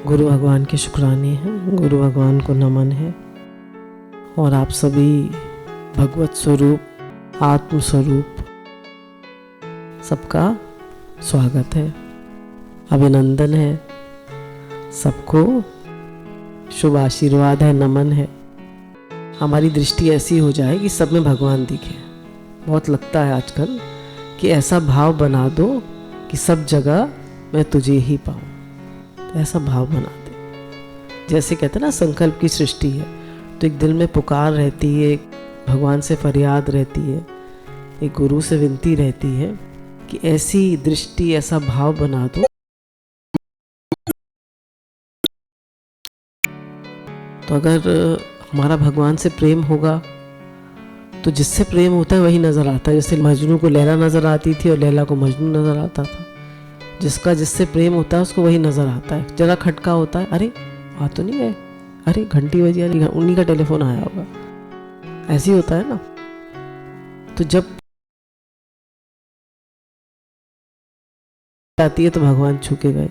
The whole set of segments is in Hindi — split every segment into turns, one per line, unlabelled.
गुरु भगवान के शुक्राने हैं, गुरु भगवान को नमन है। और आप सभी भगवत स्वरूप, आत्म स्वरूप सबका स्वागत है, अभिनंदन है, सबको शुभ आशीर्वाद है, नमन है। हमारी दृष्टि ऐसी हो जाए कि सब में भगवान दिखे। बहुत लगता है आजकल कि ऐसा भाव बना दो कि सब जगह मैं तुझे ही पाऊँ, तो ऐसा भाव बना दे। जैसे कहते हैं ना, संकल्प की सृष्टि है, तो एक दिल में पुकार रहती है, एक भगवान से फरियाद रहती है, एक गुरु से विनती रहती है कि ऐसी दृष्टि, ऐसा भाव बना दो। तो अगर हमारा भगवान से प्रेम होगा तो जिससे प्रेम होता है वही नज़र आता है। जैसे मजनू को लैला नज़र आती थी और लैला को मजनू नज़र आता था। जिसका जिससे प्रेम होता है उसको वही नज़र आता है। जरा खटका होता है, अरे आ तो नहीं गए, अरे घंटी बजी, अरे उन्हीं का टेलीफोन आया होगा, ऐसे ही होता है ना। तो जब जाती है तो भगवान छू के गए।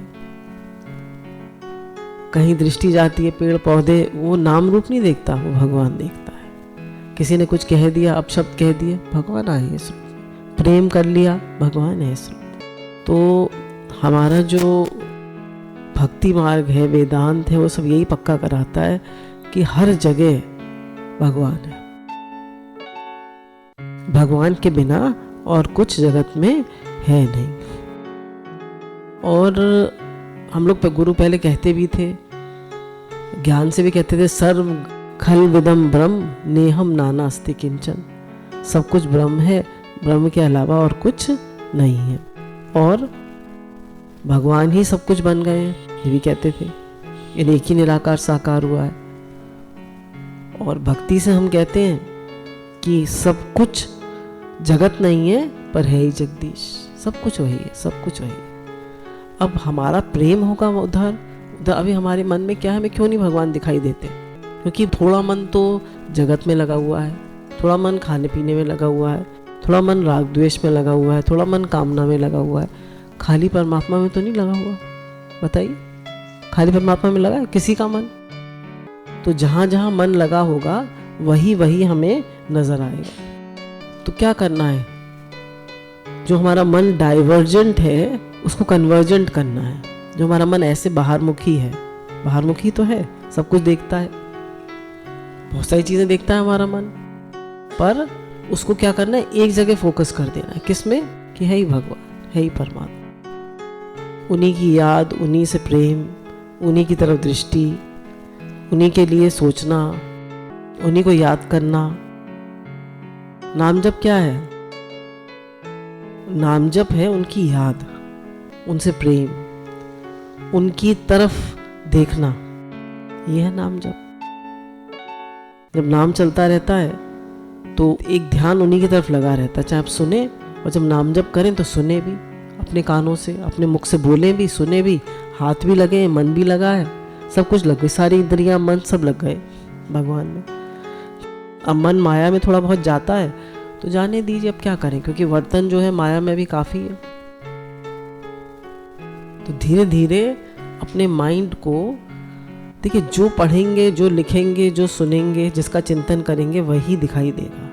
कहीं दृष्टि जाती है, पेड़ पौधे, वो नाम रूप नहीं देखता, वो भगवान देखता है। किसी ने कुछ कह दिया, अपशब्द कह दिए, भगवान आए इस रूप में। प्रेम कर लिया, भगवान है इस रूप में। तो हमारा जो भक्ति मार्ग है, वेदांत है, वो सब यही पक्का कराता है कि हर जगह भगवान है। भगवान के बिना और कुछ जगत में है नहीं। और हम लोग गुरु पहले कहते भी थे, ज्ञान से भी कहते थे, सर्व खल विदम ब्रह्म नेहम नानास्ति किंचन। सब कुछ ब्रह्म है, ब्रह्म के अलावा और कुछ नहीं है। और भगवान ही सब कुछ बन गए हैं, ये भी कहते थे। ये एक ही निराकार साकार हुआ है। और भक्ति से हम कहते हैं कि सब कुछ जगत नहीं है, पर है ही जगदीश। सब कुछ वही है, सब कुछ वही है। अब हमारा प्रेम होगा उधर उधर। अभी हमारे मन में क्या है, हमें क्यों नहीं भगवान दिखाई देते? क्योंकि थोड़ा मन तो जगत में लगा हुआ है, थोड़ा मन खाने पीने में लगा हुआ है, थोड़ा मन राग द्वेष में लगा हुआ है, थोड़ा मन कामना में लगा हुआ है। खाली परमात्मा में तो नहीं लगा हुआ। बताइए, खाली परमात्मा में लगा है किसी का मन? तो जहाँ जहाँ मन लगा होगा वही वही हमें नजर आएगा। तो क्या करना है? जो हमारा मन डाइवर्जेंट है उसको कन्वर्जेंट करना है। जो हमारा मन ऐसे बाहरमुखी है, बाहरमुखी तो है, सब कुछ देखता है, बहुत सारी चीजें देखता है हमारा मन, पर उसको क्या करना है, एक जगह फोकस कर देना है। किसमें? कि है ही भगवान, है ही परमात्मा। उन्हीं की याद, उन्हीं से प्रेम, उन्हीं की तरफ दृष्टि, उन्हीं के लिए सोचना, उन्हीं को याद करना। नाम जप क्या है? नाम जप है उनकी याद, उनसे प्रेम, उनकी तरफ देखना, यह है नाम जप। जब नाम चलता रहता है तो एक ध्यान उन्हीं की तरफ लगा रहता है। चाहे आप सुने, और जब नाम जप करें तो सुने भी, अपने कानों से, अपने मुख से बोले भी, सुने भी, हाथ भी लगे, मन भी लगा है, सब कुछ लग गए, सारी इंद्रियां, मन सब लग गए भगवान में। अब मन माया में थोड़ा बहुत जाता है तो जाने दीजिए, अब क्या करें, क्योंकि वर्तन जो है माया में भी काफी है। तो धीरे धीरे अपने माइंड को देखिए, जो पढ़ेंगे, जो लिखेंगे, जो सुनेंगे, जिसका चिंतन करेंगे वही दिखाई देगा।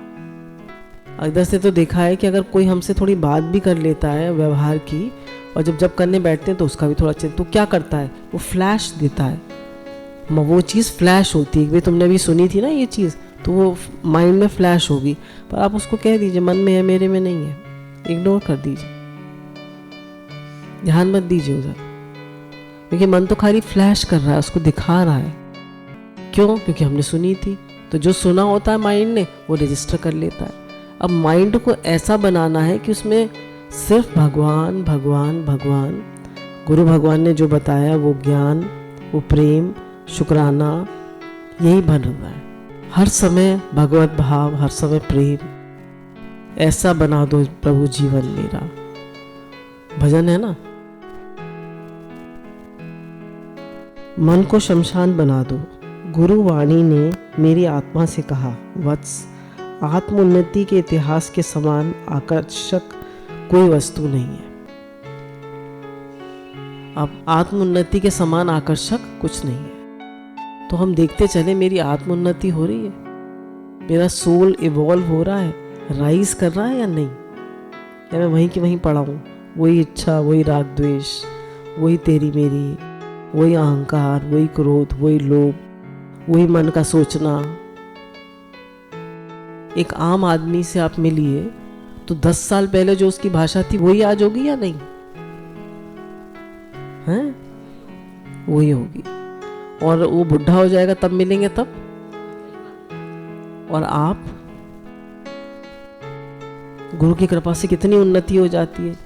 इधर से तो देखा है कि अगर कोई हमसे थोड़ी बात भी कर लेता है व्यवहार की, और जब करने बैठते हैं तो उसका भी थोड़ा चिंतन, तो क्या करता है, वो फ्लैश देता है। वो चीज़ फ्लैश होती है, तुमने भी सुनी थी ना ये चीज़, तो वो माइंड में फ्लैश होगी। पर आप उसको कह दीजिए मन में है, मेरे में नहीं है, इग्नोर कर दीजिए, ध्यान मत दीजिए उधर, क्योंकि मन तो खाली फ्लैश कर रहा है, उसको दिखा रहा है। क्यों? क्योंकि हमने सुनी थी। तो जो सुना होता है माइंड ने, वो रजिस्टर कर लेता है। अब माइंड को ऐसा बनाना है कि उसमें सिर्फ भगवान भगवान भगवान, गुरु भगवान ने जो बताया वो ज्ञान, वो प्रेम, शुक्राना, यही बन रहा है। हर समय भगवत भाव, हर समय प्रेम, ऐसा बना दो प्रभु जीवन मेरा। भजन है ना, मन को शमशान बना दो। गुरु वाणी ने मेरी आत्मा से कहा, वत्स, आत्मोन्नति के इतिहास के समान आकर्षक कोई वस्तु नहीं है। अब आत्मोन्नति के समान आकर्षक कुछ नहीं है। तो हम देखते चले मेरी आत्मोन्नति हो रही है, मेरा सोल इवॉल्व हो रहा है, राइज कर रहा है या नहीं, या मैं वहीं की वहीं पड़ा हूँ, वही इच्छा, वही राग द्वेष, वही तेरी मेरी, वही अहंकार, वही क्रोध, वही लोभ, वही मन का सोचना। एक आम आदमी से आप मिलिए तो 10 साल पहले जो उसकी भाषा थी वही आज होगी या नहीं है? वही होगी। और वो बुढ़ा हो जाएगा तब मिलेंगे तब। और आप गुरु की कृपा से कितनी उन्नति हो जाती है,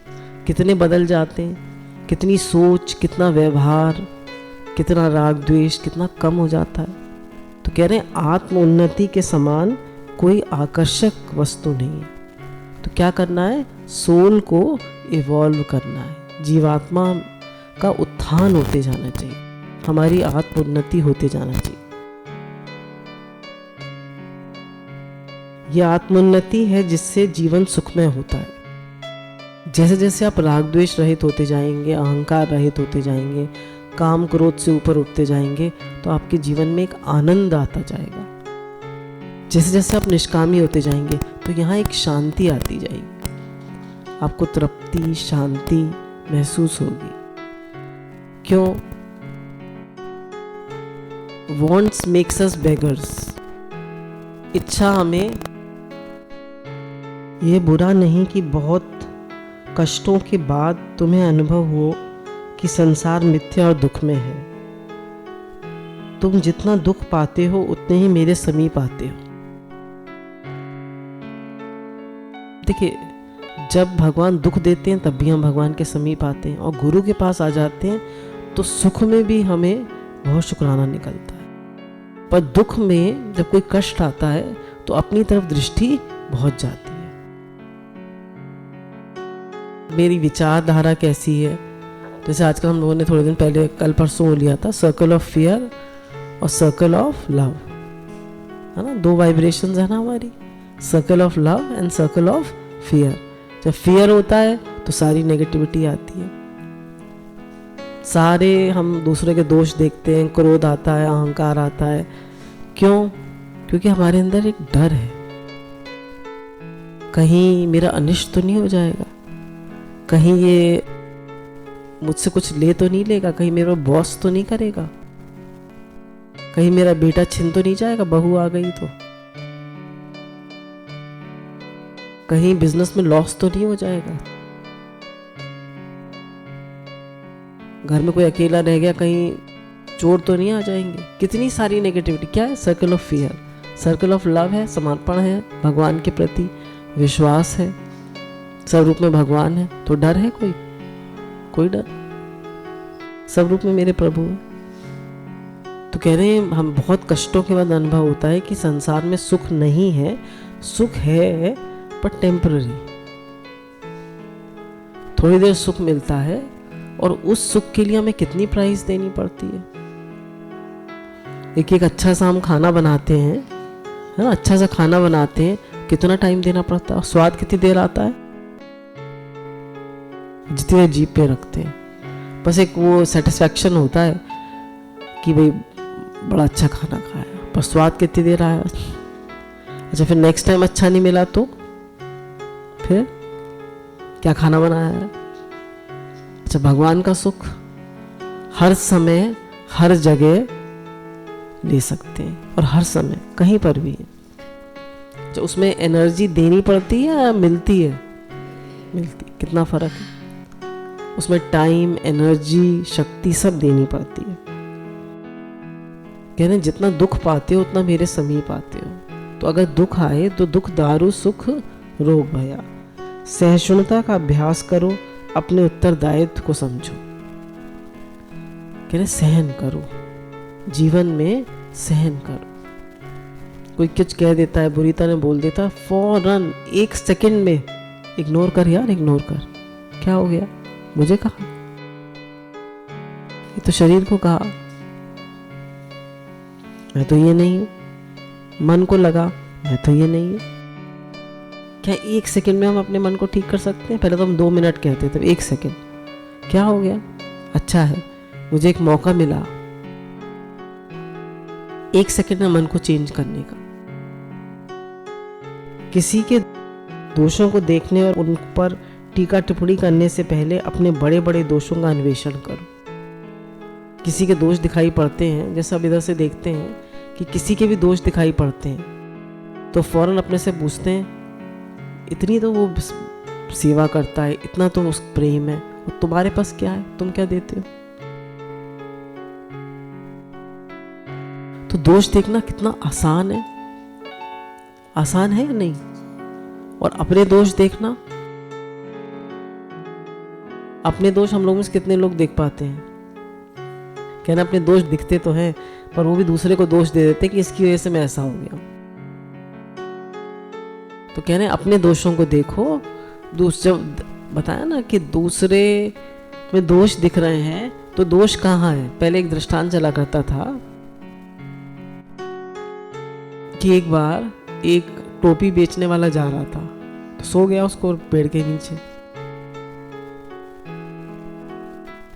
कितने बदल जाते हैं, कितनी सोच, कितना व्यवहार, कितना राग द्वेष कितना कम हो जाता है। तो कह रहे हैं आत्म उन्नति के समान कोई आकर्षक वस्तु नहीं है। तो क्या करना है? सोल को इवॉल्व करना है, जीवात्मा का उत्थान होते जाना चाहिए, हमारी आत्म उन्नति होते जाना चाहिए। यह आत्मोन्नति है जिससे जीवन सुखमय होता है। जैसे जैसे आप राग द्वेष रहित होते जाएंगे, अहंकार रहित होते जाएंगे, काम क्रोध से ऊपर उठते जाएंगे, तो आपके जीवन में एक आनंद आता जाएगा। जैसे जैसे आप निष्कामी होते जाएंगे तो यहाँ एक शांति आती जाएगी, आपको तृप्ति, शांति महसूस होगी। क्यों? Wants makes us beggars. इच्छा हमें, ये बुरा नहीं कि बहुत कष्टों के बाद तुम्हें अनुभव हो कि संसार मिथ्या और दुख में है। तुम जितना दुख पाते हो उतने ही मेरे समीप आते हो। देखिए, जब भगवान दुख देते हैं तब भी हम भगवान के समीप आते हैं, और गुरु के पास आ जाते हैं तो सुख में भी हमें बहुत शुक्राना निकलता है। पर दुख में जब कोई कष्ट आता है तो अपनी तरफ दृष्टि बहुत जाती है। मेरी विचारधारा कैसी है? जैसे आजकल हम लोगों ने थोड़े दिन पहले, कल परसों लिया था, सर्कल ऑफ फियर और सर्कल ऑफ लव, है ना? 2 वाइब्रेशंस है ना हमारी, circle of love and circle of fear. जब फियर होता है तो सारी नेगेटिविटी आती है, सारे हम दूसरे के दोष देखते हैं, क्रोध आता है, अहंकार आता है। क्यों? क्योंकि हमारे अंदर एक डर है, कहीं मेरा अनिष्ट तो नहीं हो जाएगा, कहीं ये मुझसे कुछ ले तो नहीं लेगा, कहीं मेरा बॉस तो नहीं करेगा, कहीं मेरा बेटा छिन तो नहीं जाएगा, बहू आ गई तो, कहीं बिजनेस में लॉस तो नहीं हो जाएगा, घर में कोई अकेला रह गया, कहीं चोर तो नहीं आ जाएंगे। कितनी सारी नेगेटिविटी। क्या है? Circle of fear. Circle of love है, समर्पण है, भगवान के प्रति विश्वास है, सब रूप में भगवान है, तो डर है कोई? कोई डर? सब रूप में मेरे प्रभु है। तो कह रहे हैं हम बहुत कष्टों के बाद अनुभव होता है कि संसार में सुख नहीं है, सुख है पर टेम्पररी, थोड़ी देर सुख मिलता है, और उस सुख के लिए हमें कितनी प्राइस देनी पड़ती है। एक अच्छा सा हम खाना बनाते हैं, है ना? अच्छा सा खाना बनाते हैं, कितना टाइम देना पड़ता है, और स्वाद कितनी देर आता है, जितनी देर जीभ पे रखते हैं। बस एक वो सेटिस्फैक्शन होता है कि भाई बड़ा अच्छा खाना खाया, पर स्वाद कितनी देर आया। अच्छा, फिर नेक्स्ट टाइम अच्छा नहीं मिला तो फिर क्या खाना बनाया है? अच्छा, भगवान का सुख हर समय हर जगह ले सकते हैं, और हर समय कहीं पर भी है। तो उसमें एनर्जी देनी पड़ती है या मिलती है? मिलती। कितना फर्क है उसमें, टाइम, एनर्जी, शक्ति सब देनी पड़ती है। कहने जितना दुख पाते हो उतना मेरे समीप आते हो। तो अगर दुख आए तो दुख दारू सुख रोग भया, सहिष्णुता का अभ्यास करो, अपने उत्तरदायित्व को समझो। कह रहे सहन करो, जीवन में सहन करो। कोई कुछ कह देता है, बुरी तरह बोल देता है, फौरन 1 सेकंड में इग्नोर कर यार, इग्नोर कर। क्या हो गया? मुझे कहा, ये तो शरीर को कहा, मैं तो ये नहीं हूं। मन को लगा, मैं तो ये नहीं हूं। क्या 1 सेकंड में हम अपने मन को ठीक कर सकते हैं? पहले तो हम 2 मिनट कहते थे, 1 सेकंड। क्या हो गया? अच्छा है, मुझे एक मौका मिला 1 सेकंड में मन को चेंज करने का। किसी के दोषों को देखने और उन पर टीका टिप्पणी करने से पहले अपने बड़े बड़े दोषों का अन्वेषण करो। किसी के दोष दिखाई पड़ते हैं, जैसे अब इधर से देखते हैं कि किसी के भी दोष दिखाई पड़ते हैं, तो फौरन अपने से पूछते हैं, इतनी तो वो सेवा करता है, इतना तो उस प्रेम है, और तुम्हारे पास क्या है, तुम क्या देते हो? तो दोष देखना कितना आसान है, आसान है या नहीं? और अपने दोष देखना, अपने दोष हम लोग में से कितने लोग देख पाते हैं? कहना अपने दोष दिखते तो हैं, पर वो भी दूसरे को दोष दे देते कि इसकी वजह से मैं ऐसा हो गया। तो कहने अपने दोषों को देखो। जब बताया ना कि दूसरे में दोष दिख रहे हैं, तो दोष कहाँ है? पहले एक दृष्टांत चला करता था कि एक बार एक टोपी बेचने वाला जा रहा था, तो सो गया उसको पेड़ के नीचे।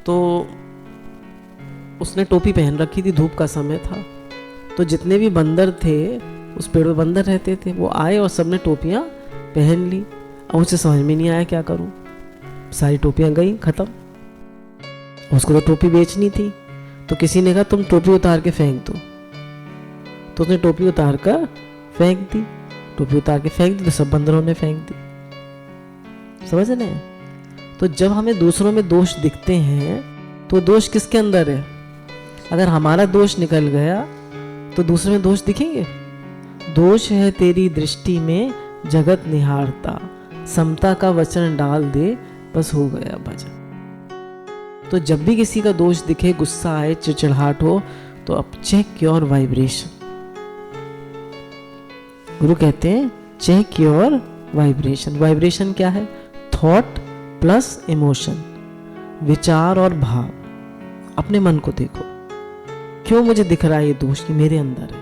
तो उसने टोपी पहन रखी थी, धूप का समय था, तो जितने भी बंदर थे उस पेड़ पे बंदर रहते थे, वो आए और सबने टोपियां पहन ली। अब उसे समझ में नहीं आया क्या करूं, सारी टोपियां गई खत्म। उसको तो टोपी बेचनी थी, तो किसी ने कहा तुम टोपी उतार के फेंक दो, तो उसने टोपी उतार कर फेंक दी। टोपी उतार के फेंक दी तो सब बंदरों ने फेंक दी। समझ रहे हैं? तो जब हमें दूसरों में दोष दिखते हैं, तो दोष किसके अंदर है? अगर हमारा दोष निकल गया तो दूसरे में दोष दिखेंगे? दोष है तेरी दृष्टि में जगत निहारता, समता का वचन डाल दे, बस हो गया भजन। तो जब भी किसी का दोष दिखे, गुस्सा आए, चिड़चिड़ाहट हो, तो अब चेक योर वाइब्रेशन। गुरु कहते हैं चेक योर वाइब्रेशन। वाइब्रेशन क्या है? थॉट प्लस इमोशन, विचार और भाव। अपने मन को देखो, क्यों मुझे दिख रहा है ये दोष कि मेरे अंदर है,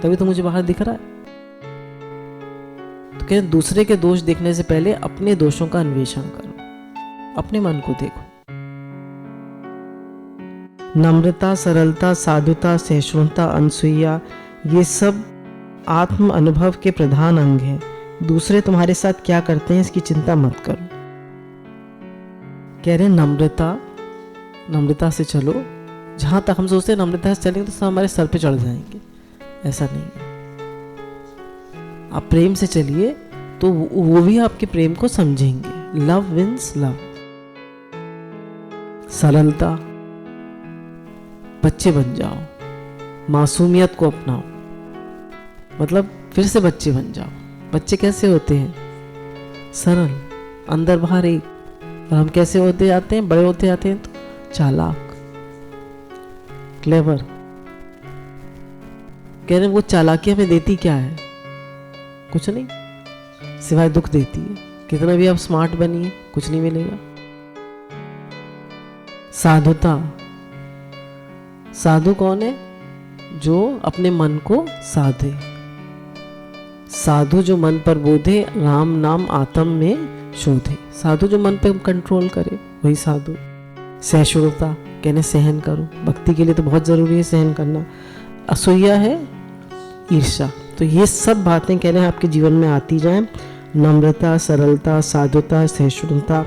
तभी तो मुझे बाहर दिख रहा है। तो कहते दूसरे के दोष देखने से पहले अपने दोषों का अन्वेषण करो, अपने मन को देखो। नम्रता, सरलता, साधुता, सहिष्णुता, अनसुईया, ये सब आत्म अनुभव के प्रधान अंग हैं। दूसरे तुम्हारे साथ क्या करते हैं इसकी चिंता मत करो। कह रहे नम्रता, नम्रता से चलो। जहां तक हम सोचते हैं नम्रता से चलेंगे तो सब हमारे सर पे चढ़ जाएंगे, ऐसा नहीं है। आप प्रेम से चलिए तो वो भी आपके प्रेम को समझेंगे। Love wins love. सरलता, बच्चे बन जाओ, मासूमियत को अपनाओ, मतलब फिर से बच्चे बन जाओ। बच्चे कैसे होते हैं? सरल, अंदर बाहर एक। और हम कैसे होते जाते हैं? बड़े होते जाते हैं तो चालाक, क्लेवर। कह रहे वो चालाकी हमें देती क्या है? कुछ नहीं, सिवाय दुख देती है। कितना भी आप स्मार्ट बनिए, कुछ नहीं मिलेगा। साधुता, साधु कौन है? जो अपने मन को साधे। साधु जो मन पर बोधे, राम नाम आत्म में शोधे। साधु जो मन पे कंट्रोल करे, वही साधु। सहिष्णुता, कहने सहन करो। भक्ति के लिए तो बहुत जरूरी है सहन करना। असूया है ईर्ष्या। तो ये सब बातें कह रहे हैं आपके जीवन में आती जाएं। नम्रता, सरलता, साधुता, सहिष्णुता,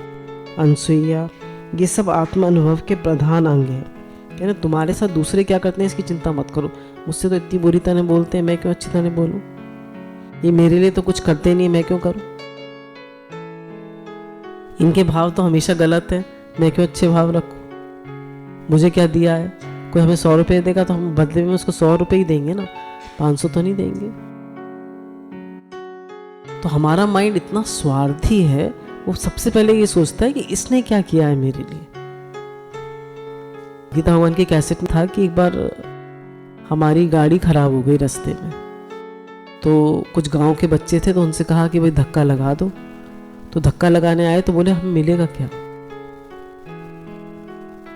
अनसुईया, ये सब आत्म अनुभव के प्रधान अंग हैं। कह रहे तुम्हारे साथ दूसरे क्या करते हैं इसकी चिंता मत करो। मुझसे तो इतनी बुरी तरह बोलते हैं, मैं क्यों अच्छी तरह बोलूं? ये मेरे लिए तो कुछ करते नहीं, मैं क्यों करूं? इनके भाव तो हमेशा गलत है, मैं क्यों अच्छे भाव रखूं? मुझे क्या दिया है? कोई हमें 100 रुपये देगा तो हम बदले में उसको 100 रुपये ही देंगे ना, 500 तो नहीं देंगे। तो हमारा माइंड इतना स्वार्थी है, वो सबसे पहले ये सोचता है कि इसने क्या किया है मेरे लिए। गीता भगवान के कैसेट में था कि एक बार हमारी गाड़ी खराब हो गई रास्ते में, तो कुछ गांव के बच्चे थे, तो उनसे कहा कि भाई धक्का लगा दो। तो धक्का लगाने आए तो बोले हमें मिलेगा क्या?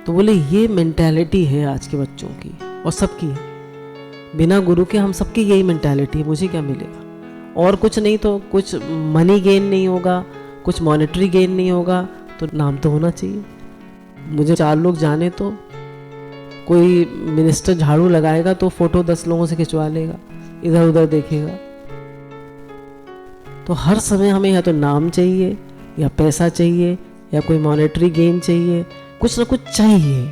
तो बोले ये मेंटालिटी है आज के बच्चों की और सबकी है। बिना गुरु के हम सबकी यही मेंटालिटी है, मुझे क्या मिलेगा? और कुछ नहीं तो कुछ मनी गेन नहीं होगा, कुछ मॉनेटरी गेन नहीं होगा, तो नाम तो होना चाहिए। मुझे 4 लोग जाने तो, कोई मिनिस्टर झाड़ू लगाएगा तो फोटो 10 लोगों से खिंचवा लेगा, इधर उधर देखेगा। तो हर समय हमें या तो नाम चाहिए, या पैसा चाहिए, या कोई मॉनेटरी गेन चाहिए, कुछ ना कुछ चाहिए।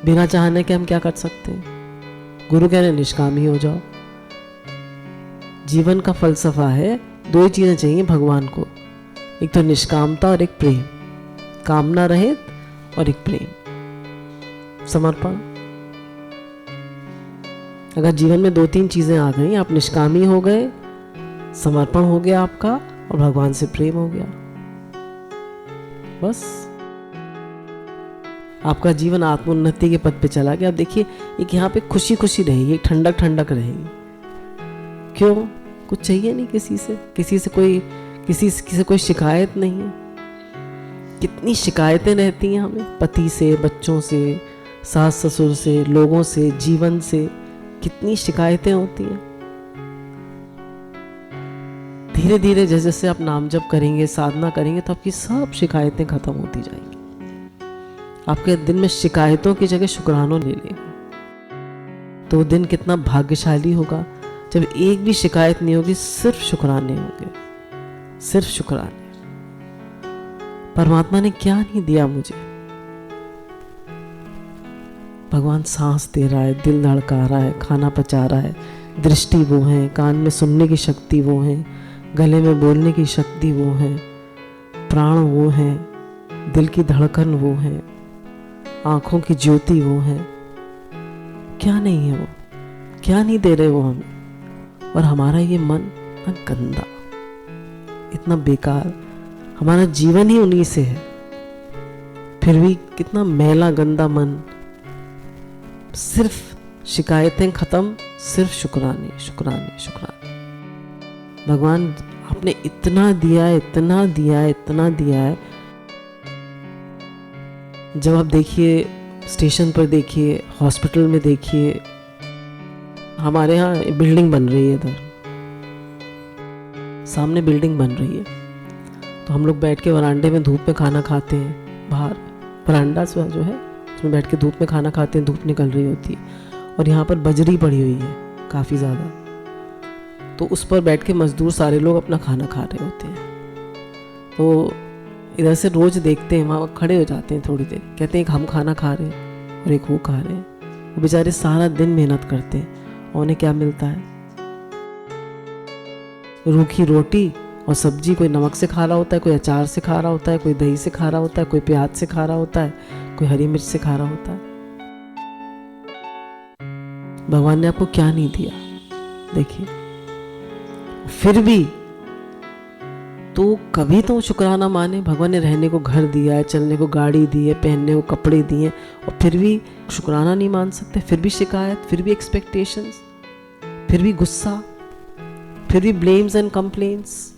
बिना चाहने के हम क्या कर सकते हैं? गुरु कह रहे हैं निष्कामी हो जाओ। जीवन का फलसफा है, 2 ही चीजें चाहिए भगवान को, एक तो निष्कामता और एक प्रेम, कामना रहित और एक प्रेम, समर्पण। अगर जीवन में 2-3 चीजें आ गई, आप निष्कामी हो गए, समर्पण हो गया आपका, और भगवान से प्रेम हो गया, बस आपका जीवन आत्मोन्नति के पथ पे चला गया। अब देखिए, एक यहाँ पे खुशी खुशी रहेगी, एक ठंडक ठंडक रहेगी। क्यों? कुछ चाहिए नहीं किसी से, किसी से कोई शिकायत नहीं है। कितनी शिकायतें रहती हैं हमें, पति से, बच्चों से, सास ससुर से, लोगों से, जीवन से, कितनी शिकायतें होती हैं। धीरे धीरे जैसे जैसे आप नाम जप करेंगे, साधना करेंगे, तो आपकी सब शिकायतें खत्म होती जाएंगी। आपके दिन में शिकायतों की जगह शुक्राना ले लेंगे, तो वो दिन कितना भाग्यशाली होगा जब एक भी शिकायत नहीं होगी, सिर्फ शुक्राने होंगे, सिर्फ शुक्राने। परमात्मा ने क्या नहीं दिया मुझे? भगवान सांस दे रहा है, दिल धड़का रहा है, खाना पचा रहा है, दृष्टि वो है, कान में सुनने की शक्ति वो है, गले में बोलने की शक्ति वो है, प्राण वो है, दिल की धड़कन वो है, आंखों की ज्योति वो है। क्या नहीं है वो? क्या नहीं दे रहे वो हमें? और हमारा ये मन इतना गंदा, इतना बेकार, हमारा जीवन ही उन्हीं से है, फिर भी कितना मैला गंदा मन। सिर्फ शिकायतें खत्म, सिर्फ शुक्राने शुक्राने शुक्राने। भगवान आपने इतना दिया है, इतना दिया है, इतना दिया है। जब आप देखिए, स्टेशन पर देखिए, हॉस्पिटल में देखिए, हमारे यहाँ बिल्डिंग बन रही है, इधर सामने बिल्डिंग बन रही है, तो हम लोग बैठ के वरांडे में धूप में खाना खाते हैं। बाहर वरांडा जो है उसमें बैठ के धूप में खाना खाते हैं, धूप निकल रही होती है, और यहाँ पर बजरी पड़ी हुई है काफ़ी ज़्यादा, तो उस पर बैठ के मजदूर सारे लोग अपना खाना खा रहे होते हैं। तो इधर से रोज़ देखते हैं, वहाँ खड़े हो जाते हैं थोड़ी देर, कहते हैं एक हम खाना खा रहे हैं और एक वो खा रहे हैं। वो बेचारे सारा दिन मेहनत करते हैं, और उन्हें क्या मिलता है? रूखी रोटी और सब्जी। कोई नमक से खा रहा होता है, कोई अचार से खा रहा होता है, कोई दही से खा रहा होता है, कोई प्याज से खा रहा होता है, कोई हरी मिर्च से खा रहा होता है। भगवान ने आपको क्या नहीं दिया? देखिए, फिर भी तो कभी तो शुक्राना माने। भगवान ने रहने को घर दिया है, चलने को गाड़ी दी है, पहनने को कपड़े दिए, और फिर भी शुक्राना नहीं मान सकते। फिर भी शिकायत, फिर भी एक्सपेक्टेशंस, फिर भी गुस्सा, फिर भी ब्लेम्स एंड कंप्लेंट्स।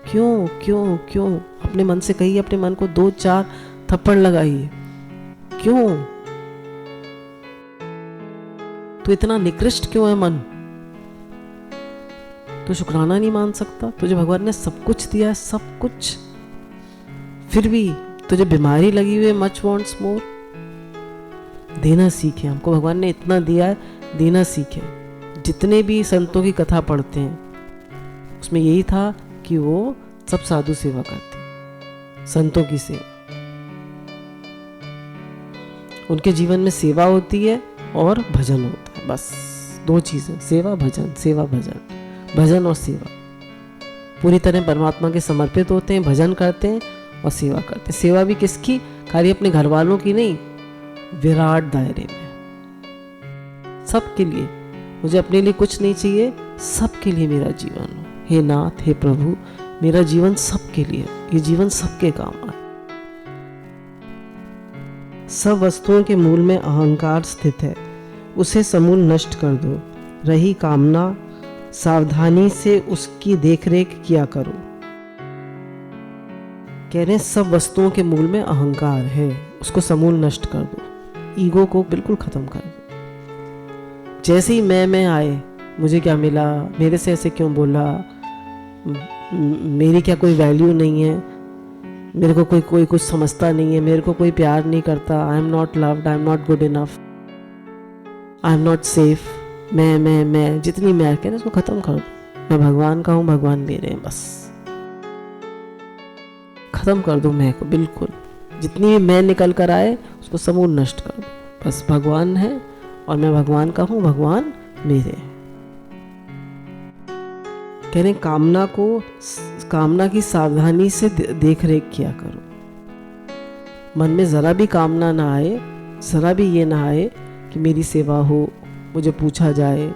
क्यों क्यों क्यों? अपने मन से कहिए, अपने मन को 2-4 थप्पड़ लगाइए। क्यों? तो इतना निकृष्ट क्यों है मन? तो शुक्राना नहीं मान सकता? तुझे भगवान ने सब कुछ दिया है, सब कुछ, फिर भी तुझे बीमारी लगी हुई है, मच वांट्स मोर। देना सीखे। हमको भगवान ने इतना दिया है, देना सीखे। जितने भी संतों की कथा पढ़ते हैं उसमें यही था कि वो सब साधु सेवा करते हैं, संतों की सेवा। उनके जीवन में सेवा होती है और भजन होता है, बस 2 चीजें, सेवा भजन, सेवा भजन, भजन और सेवा। पूरी तरह परमात्मा के समर्पित होते हैं, भजन करते हैं और सेवा करते हैं। सेवा भी किसकी? खाली अपने घर वालों की नहीं, विराट दायरे में, सबके लिए। मुझे अपने लिए कुछ नहीं चाहिए, सबके लिए मेरा जीवन हो। हे नाथ, हे प्रभु, मेरा जीवन सबके लिए, ये जीवन सबके काम आए। सब वस्तुओं के मूल में अहंकार स्थित है, उसे समूल नष्ट कर दो। रही कामना, सावधानी से उसकी देखरेख किया करो। कह रहे हैं सब वस्तुओं के मूल में अहंकार है, उसको समूल नष्ट कर दो, ईगो को बिल्कुल खत्म कर दो। जैसे ही मैं आए, मुझे क्या मिला, मेरे से ऐसे क्यों बोला, मेरी क्या कोई वैल्यू नहीं है, मेरे को कोई कुछ समझता नहीं है, मेरे को कोई प्यार नहीं करता, I am not loved, I am not good enough, I am not safe, मैं जितनी मैं कहना इसको खत्म कर दो। मैं भगवान का हूँ, भगवान मेरे हैं, बस खत्म कर दो मैं को, बिल्कुल जितनी भी मैं निकल कर आए उसको समूल नष्ट कर दो। बस भगवान है और मैं भगवान का हूँ, भगवान मेरे हैं। कह रहे कामना की सावधानी से देख रेख किया करो। मन में जरा भी कामना ना आए, जरा भी ये ना आए कि मेरी सेवा हो, मुझे पूछा जाए,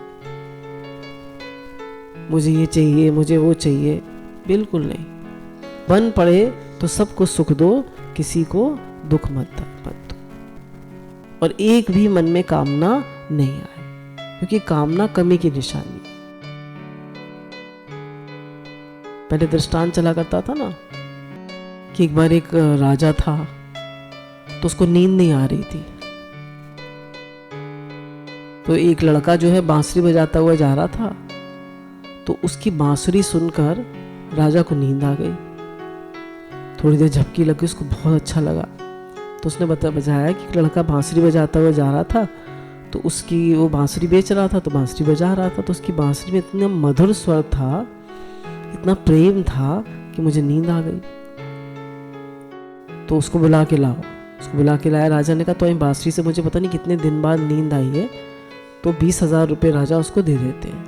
मुझे ये चाहिए, मुझे वो चाहिए, बिल्कुल नहीं। बन पड़े तो सबको सुख दो, किसी को दुख मत दो, और एक भी मन में कामना नहीं आए, क्योंकि कामना कमी की निशानी। पहले दृष्टांत चला करता था ना कि एक बार एक राजा था, तो उसको नींद नहीं आ रही थी, तो एक लड़का जो है बांसुरी बजाता हुआ जा रहा था, तो उसकी बांसुरी सुनकर राजा को नींद आ गई। थोड़ी देर झपकी लगी, उसको बहुत अच्छा लगा, तो उसने बजाया कि एक लड़का बांसुरी बजाता हुआ जा रहा था, तो उसकी वो बांसुरी बेच रहा था, तो बांसुरी बजा रहा था, तो उसकी बांसुरी में इतना मधुर स्वर था, इतना प्रेम था कि मुझे नींद आ गई। तो उसको बुला के लाओ। उसको बुला के लाया। राजा ने कहा तो बांसुरी से मुझे पता नहीं कितने दिन बाद नींद आई है, तो 20,000 रुपये राजा उसको दे देते हैं।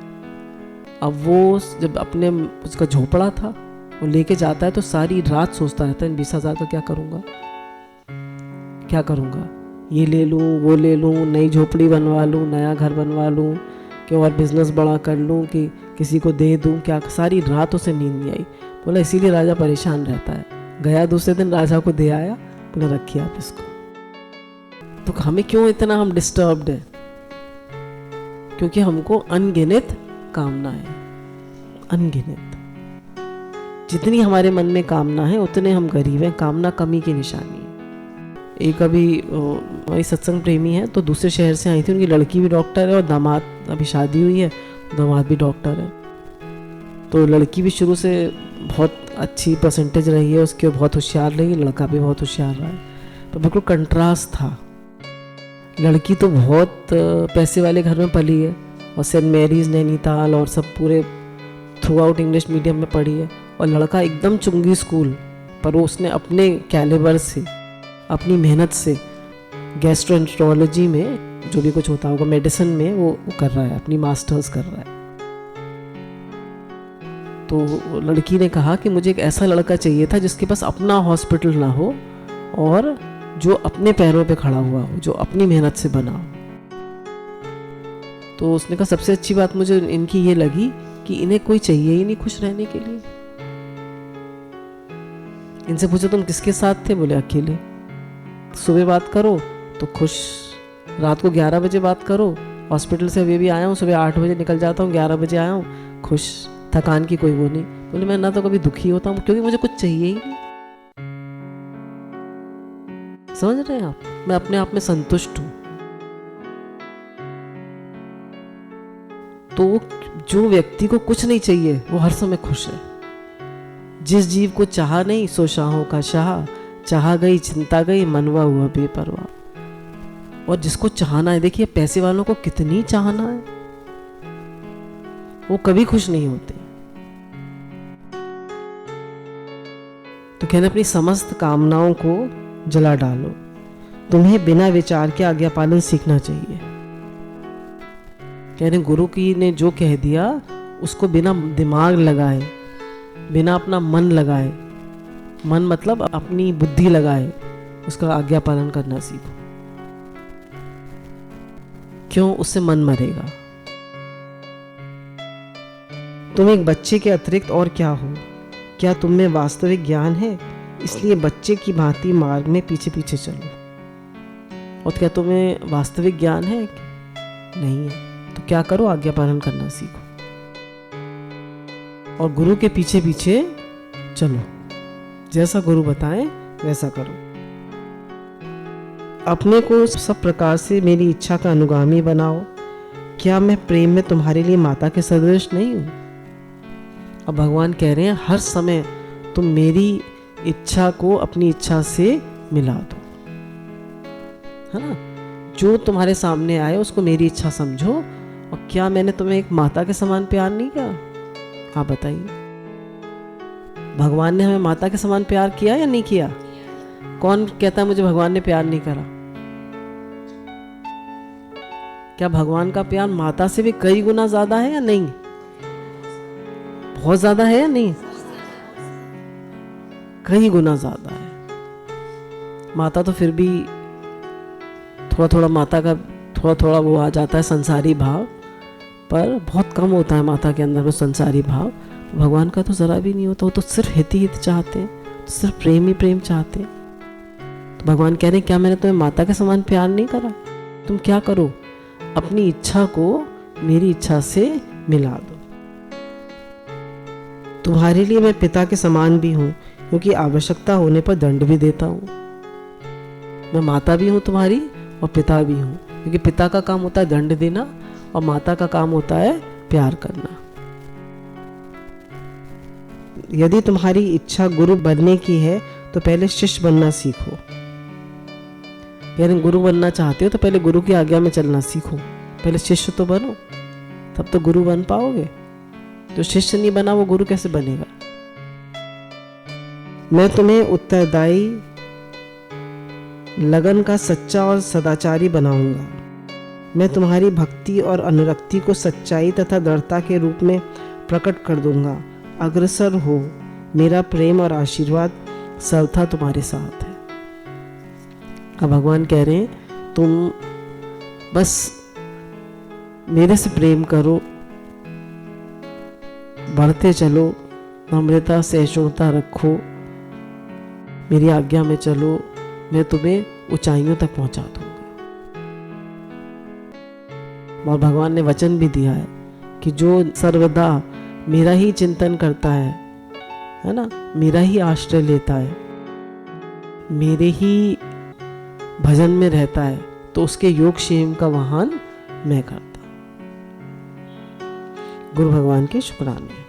अब वो जब अपने उसका झोपड़ा था वो लेके जाता है, तो सारी रात सोचता रहता है 20,000 का क्या करूँगा, क्या करूँगा, ये ले लूँ, वो ले लूँ, नई झोपड़ी बनवा लूँ, नया घर बनवा लूँ, कि और बिजनेस बड़ा कर लूँ, कि किसी को दे दूँ, क्या। सारी रात उसे नींद नहीं आई। बोला इसीलिए राजा परेशान रहता है। गया दूसरे दिन राजा को दे आया, बोला रखिए आप इसको। तो हमें क्यों इतना हम डिस्टर्ब्ड है? क्योंकि हमको अनगिनत कामना है, अनगिनत। जितनी हमारे मन में कामना है उतने हम गरीब हैं। कामना कमी की निशानी है। एक अभी हमारी सत्संग प्रेमी है, तो दूसरे शहर से आई थी, उनकी लड़की भी डॉक्टर है और दामाद, अभी शादी हुई है, दामाद भी डॉक्टर है। तो लड़की भी शुरू से बहुत अच्छी परसेंटेज रही है उसकी, बहुत होशियार रही, लड़का भी बहुत होशियार रहा है। तो बिल्कुल कंट्रास्ट था। लड़की तो बहुत पैसे वाले घर में पली है और सेंट मैरीज नैनीताल और सब पूरे थ्रू आउट इंग्लिश मीडियम में पढ़ी है, और लड़का एकदम चुंगी स्कूल, पर वो उसने अपने कैलिबर से, अपनी मेहनत से गैस्ट्रोएंटरोलॉजी में जो भी कुछ होता होगा, मेडिसिन में वो कर रहा है, अपनी मास्टर्स कर रहा है। तो लड़की ने कहा कि मुझे एक ऐसा लड़का चाहिए था जिसके पास अपना हॉस्पिटल ना हो और जो अपने पैरों पे खड़ा हुआ हो, जो अपनी मेहनत से बना हो। तो उसने कहा सबसे अच्छी बात मुझे इनकी ये लगी कि इन्हें कोई चाहिए ही नहीं खुश रहने के लिए। इनसे पूछो तुम किसके साथ थे? बोले अकेले। सुबह बात करो तो खुश, रात को 11 बजे बात करो, हॉस्पिटल से अभी भी आया हूँ, सुबह 8 बजे निकल जाता हूँ, 11 बजे आया हूँ, खुश, थकान की कोई वो नहीं। बोले मैं ना तो कभी दुखी होता हूँ क्योंकि मुझे कुछ चाहिए ही नहीं। समझ रहे हैं आप? मैं अपने आप में संतुष्ट हूँ। तो जो व्यक्ति को कुछ नहीं चाहिए वो हर समय खुश है। जिस जीव को चाहा नहीं सो शाहों का शाह, चाहा गई चिंता गई मनवा हुआ बेपरवाह। और जिसको चाहना है, देखिए पैसे वालों को कितनी चाहना है, वो कभी खुश नहीं होते। तो कहने अपनी समस्त कामनाओं को जला डालो। तुम्हें बिना विचार के आज्ञा पालन सीखना चाहिए। कहने गुरु की ने जो कह दिया उसको बिना दिमाग लगाए, बिना अपना मन लगाए, मन मतलब अपनी बुद्धि लगाए, उसका आज्ञा पालन करना सीखो। क्यों? उससे मन मरेगा। तुम एक बच्चे के अतिरिक्त और क्या हो? क्या तुम में वास्तविक ज्ञान है? इसलिए बच्चे की भांति मार्ग में पीछे पीछे चलो। और क्या तुम्हें वास्तविक ज्ञान है? नहीं है। तो क्या करो? आज्ञा पालन करना सीखो और गुरु के पीछे पीछे चलो। जैसा गुरु बताएं वैसा करो। अपने को सब प्रकार से मेरी इच्छा का अनुगामी बनाओ। क्या मैं प्रेम में तुम्हारे लिए माता के सदृश नहीं हूं? अब भगवान कह रहे हैं हर समय तुम मेरी इच्छा को अपनी इच्छा से मिला दो, है ना। जो तुम्हारे सामने आए उसको मेरी इच्छा समझो। और क्या मैंने तुम्हें एक माता के समान प्यार नहीं किया? आप बताइए, भगवान ने हमें माता के समान प्यार किया या नहीं किया? कौन कहता है मुझे भगवान ने प्यार नहीं करा? क्या भगवान का प्यार माता से भी कई गुना ज्यादा है या नहीं? बहुत ज्यादा है या नहीं? कई गुना ज्यादा है। माता तो फिर भी थोड़ा थोड़ा माता का थोड़ा थोड़ा वो आ जाता है संसारी भाव, पर बहुत कम होता है माता के अंदर वो संसारी भाव। भगवान का तो जरा भी नहीं होता। वो तो सिर्फ हित ही हित चाहते हैं, तो सिर्फ प्रेम ही प्रेम चाहते हैं। तो भगवान कह रहे हैं क्या मैंने तुम्हें माता के समान प्यार नहीं करा? तुम क्या करो, अपनी इच्छा को मेरी इच्छा से मिला दो। तुम्हारे लिए मैं पिता के समान भी हूँ, क्योंकि आवश्यकता होने पर दंड भी देता हूँ। मैं माता भी हूँ तुम्हारी और पिता भी हूँ, क्योंकि पिता का काम होता है दंड देना और माता का काम होता है प्यार करना। यदि तुम्हारी इच्छा गुरु बनने की है तो पहले शिष्य बनना सीखो। यानी गुरु बनना चाहते हो तो पहले गुरु की आज्ञा में चलना सीखो। पहले शिष्य तो बनो, तब तो गुरु बन पाओगे। जो शिष्य नहीं बना वो गुरु कैसे बनेगा? मैं तुम्हें उत्तरदायी, लगन का सच्चा और सदाचारी बनाऊंगा। मैं तुम्हारी भक्ति और अनुरक्ति को सच्चाई तथा दृढ़ता के रूप में प्रकट कर दूंगा। अग्रसर हो, मेरा प्रेम और आशीर्वाद सर्वथा तुम्हारे साथ है। अब भगवान कह रहे हैं तुम बस मेरे से प्रेम करो, बढ़ते चलो, नम्रता सहिष्णुता रखो, मेरी आज्ञा में चलो, मैं तुम्हें ऊंचाइयों तक पहुंचा दूंगा। और भगवान ने वचन भी दिया है कि जो सर्वदा मेरा ही चिंतन करता है ना, मेरा ही आश्रय लेता है, मेरे ही भजन में रहता है, तो उसके योग क्षेम का वाहन मैं करता। गुरु भगवान की शुक्राने।